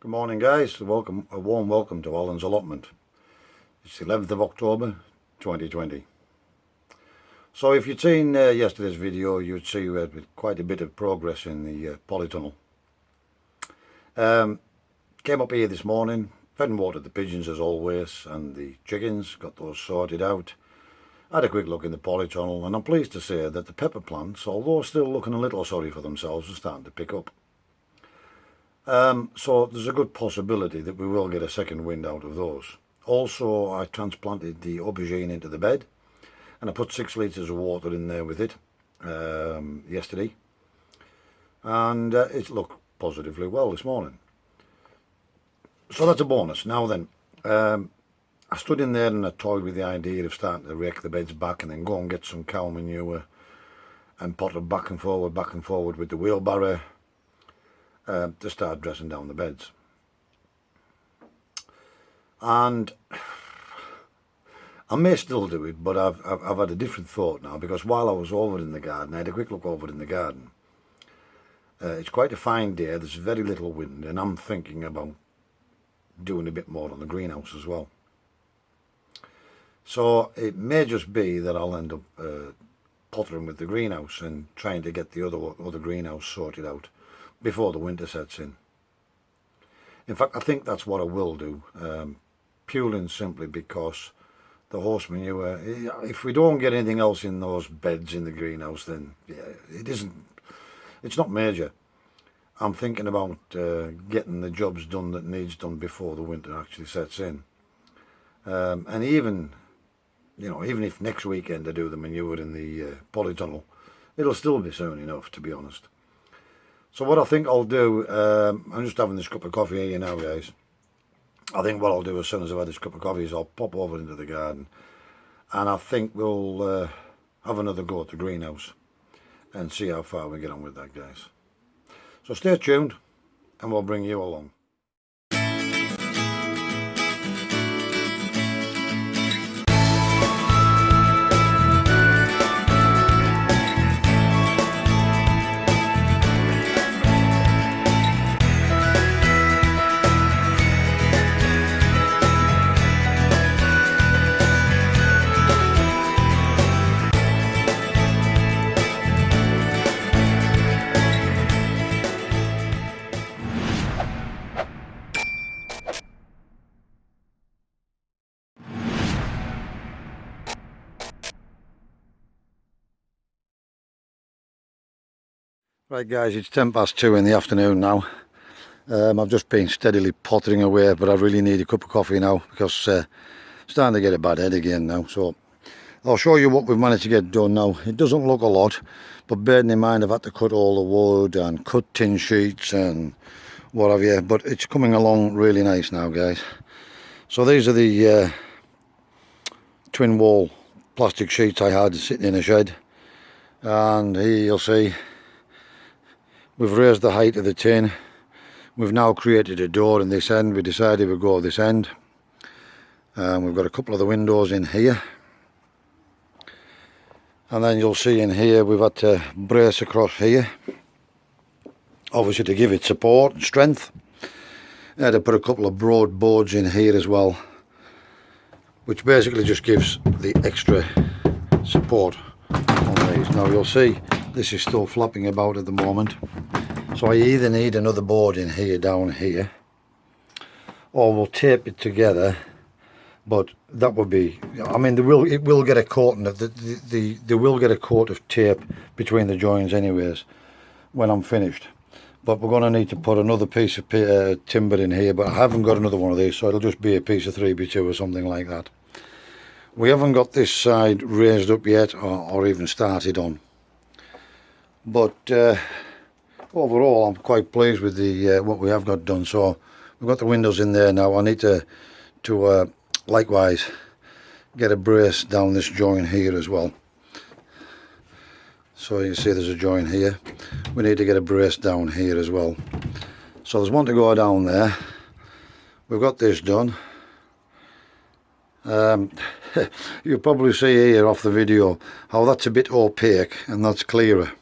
Good morning guys, a warm welcome to Alan's Allotment. It's the 11th of October 2020. So if you'd seen yesterday's video, you'd see we had quite a bit of progress in the polytunnel. Came up here this morning, fed and watered the pigeons as always, and the chickens, got those sorted out. Had a quick look in the polytunnel, and I'm pleased to say that the pepper plants, although still looking a little sorry for themselves, are starting to pick up. So there's a good possibility that we will get a second wind out of those. Also, I transplanted the aubergine into the bed, and I put 6 litres of water in there with it yesterday, and it's looked positively well this morning. So that's a bonus. Now then, I stood in there and I toyed with the idea of starting to rake the beds back and then go and get some cow manure and potter back and forward with the wheelbarrow to start dressing down the beds. And I may still do it, but I've had a different thought now, because while I was over in the garden, I had a quick look over in the garden. It's quite a fine day, there's very little wind, and I'm thinking about doing a bit more on the greenhouse as well. So it may just be that I'll end up pottering with the greenhouse and trying to get the other greenhouse sorted out before the winter sets in. In fact, I think that's what I will do, purely and simply because the horse manure, if we don't get anything else in those beds in the greenhouse, then yeah, it's not major. I'm thinking about getting the jobs done that needs done before the winter actually sets in. And even if next weekend I do the manure in the polytunnel, it'll still be soon enough, to be honest. So what I think I'll do, I'm just having this cup of coffee here now, guys. I think what I'll do as soon as I've had this cup of coffee is I'll pop over into the garden, and I think we'll have another go at the greenhouse and see how far we get on with that, guys. So stay tuned and we'll bring you along. Right guys, it's 2:10 in the afternoon now. I've just been steadily pottering away, but I really need a cup of coffee now because it's starting to get a bad head again now. So I'll show you what we've managed to get done now. It doesn't look a lot, but bearing in mind I've had to cut all the wood and cut tin sheets and what have you, but it's coming along really nice now, guys. So these are the twin wall plastic sheets I had sitting in a shed, and here you'll see we've raised the height of the tin. We've now created a door in this end. We decided we'd go this end. We've got a couple of the windows in here. And then you'll see in here we've had to brace across here, obviously to give it support and strength. I had to put a couple of broad boards in here as well, which basically just gives the extra support on these. Now you'll see this is still flapping about at the moment, so I either need another board in here down here, or we'll tape it together. But that would be, I mean, it will get a coating of they will get a coat of tape between the joins anyways when I'm finished. But we're going to need to put another piece of timber in here, but I haven't got another one of these, so it'll just be a piece of 3x2 or something like that. We haven't got this side raised up yet, or even started on. But overall I'm quite pleased with the what we have got done. So we've got the windows in there now. I need to likewise get a brace down this joint here as well. So you see there's a joint here. We need to get a brace down here as well. So there's one to go down there. We've got this done. You'll probably see here off the video how that's a bit opaque and that's clearer.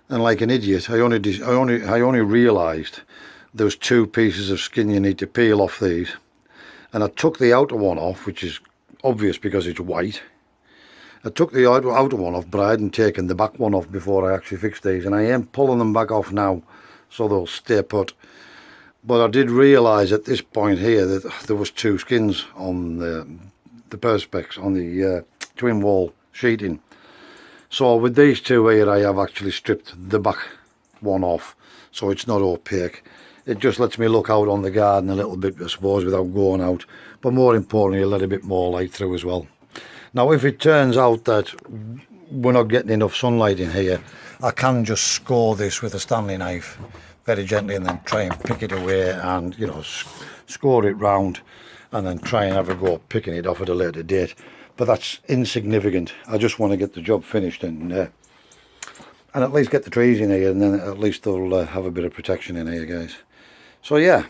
And like an idiot, I only realised there's 2 pieces of skin you need to peel off these, and I took the outer one off, which is obvious because it's white. I took the outer one off, but I hadn't taken the back one off before I actually fixed these, and I am pulling them back off now so they'll stay put. But I did realise at this point here that there was 2 skins on the perspex, on the twin wall sheeting. So with these 2 here, I have actually stripped the back one off, so it's not opaque. It just lets me look out on the garden a little bit, I suppose, without going out. But more importantly, let a bit more light through as well. Now, if it turns out that we're not getting enough sunlight in here, I can just score this with a Stanley knife very gently and then try and pick it away and, you know, score it round and then try and have a go picking it off at a later date. But that's insignificant. I just want to get the job finished and at least get the trees in here, and then at least they'll have a bit of protection in here, guys. So yeah,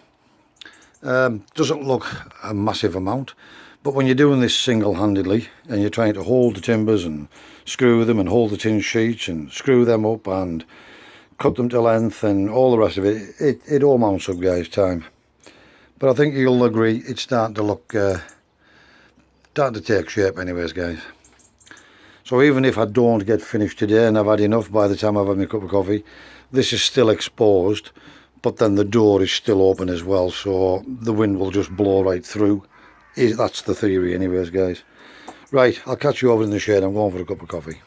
doesn't look a massive amount. But when you're doing this single-handedly and you're trying to hold the timbers and screw them and hold the tin sheets and screw them up and cut them to length and all the rest of it, it all mounts up, guys, time. But I think you'll agree it's starting to look, starting to take shape anyways, guys. So even if I don't get finished today and I've had enough by the time I've had my cup of coffee, this is still exposed, but then the door is still open as well, so the wind will just blow right through. That's the theory anyways, guys. Right, I'll catch you over in the shade. I'm going for a cup of coffee.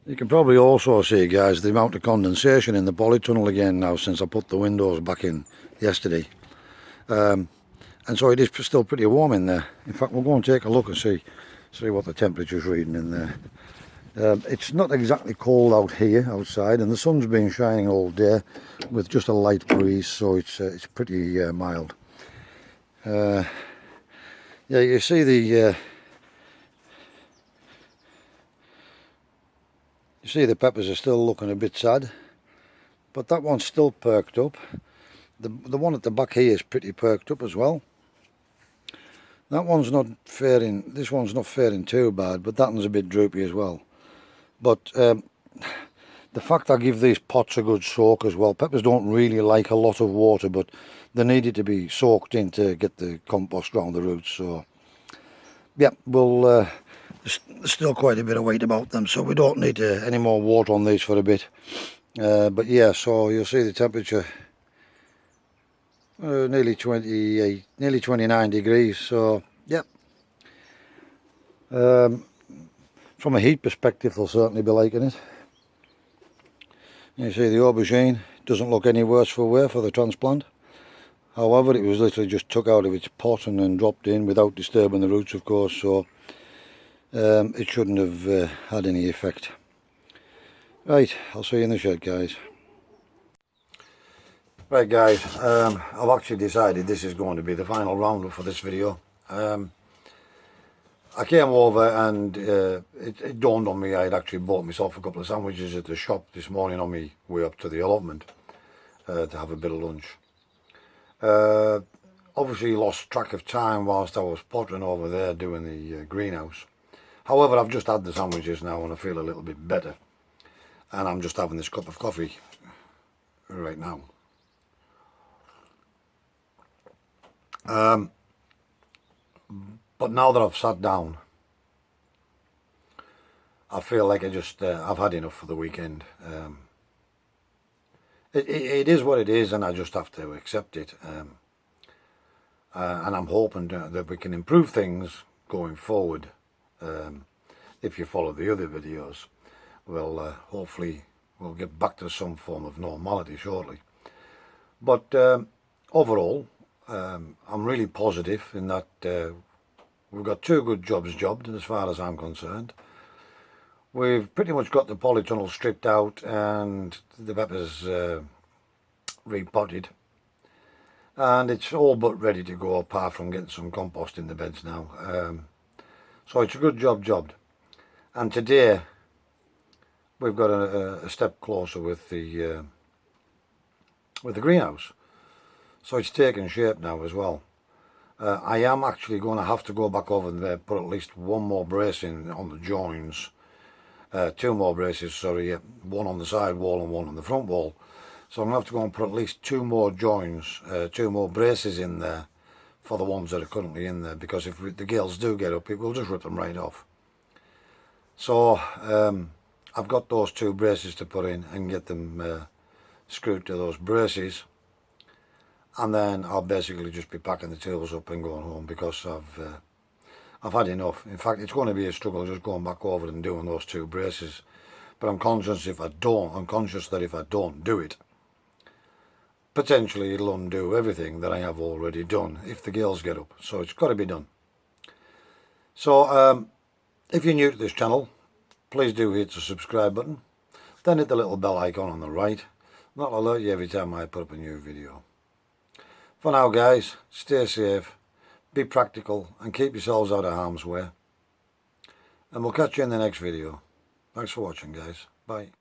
You can probably also see, guys, the amount of condensation in the polytunnel again now since I put the windows back in yesterday. And so it is still pretty warm in there. In fact, we'll go and take a look and see what the temperature's reading in there. It's not exactly cold out here outside, and the sun's been shining all day with just a light breeze, so it's pretty mild. Yeah, you see the peppers are still looking a bit sad, but that one's still perked up. The one at the back here is pretty perked up as well. That one's not faring, this one's not faring too bad, but that one's a bit droopy as well. But the fact I give these pots a good soak as well. Peppers don't really like a lot of water, but they needed to be soaked in to get the compost around the roots. So yeah, there's still quite a bit of weight about them, so we don't need any more water on these for a bit. But yeah, so you'll see the temperature nearly 28, nearly 29 degrees. So yeah, from a heat perspective, they'll certainly be liking it. You see the aubergine doesn't look any worse for wear for the transplant. However, it was literally just took out of its pot and then dropped in without disturbing the roots, of course, so it shouldn't have had any effect. Right, I'll see you in the shed, guys. Right, guys, I've actually decided this is going to be the final roundup for this video. I came over and it dawned on me I had actually bought myself a couple of sandwiches at the shop this morning on my way up to the allotment to have a bit of lunch. Obviously lost track of time whilst I was pottering over there doing the greenhouse. However, I've just had the sandwiches now and I feel a little bit better. And I'm just having this cup of coffee right now. But now that I've sat down, I feel like I've had enough for the weekend. It is what it is, and I just have to accept it. And I'm hoping that we can improve things going forward. If you follow the other videos, hopefully we'll get back to some form of normality shortly. But overall, I'm really positive in that we've got 2 good jobs jobbed as far as I'm concerned. We've pretty much got the polytunnel stripped out and the peppers repotted, and it's all but ready to go apart from getting some compost in the beds now. So it's a good job jobbed, and today we've got a step closer with the greenhouse, so it's taken shape now as well. I am actually going to have to go back over there, put at least 1 more brace in on the joins. 2 more braces, sorry, one on the side wall and 1 on the front wall, So I'm going to have to go and put at least 2 more joins, 2 more braces in there for the ones that are currently in there, because if the gills do get up, it will just rip them right off. So I've got those 2 braces to put in and get them screwed to those braces, and then I'll basically just be packing the tools up and going home, because I've had enough. In fact, it's going to be a struggle just going back over and doing those 2 braces, but I'm conscious that if I don't do it, potentially it'll undo everything that I have already done if the gills get up. So it's got to be done. So if you're new to this channel, please do hit the subscribe button, then hit the little bell icon on the right. That'll alert you every time I put up a new video. For now guys, stay safe, be practical and keep yourselves out of harm's way. And we'll catch you in the next video. Thanks for watching guys. Bye.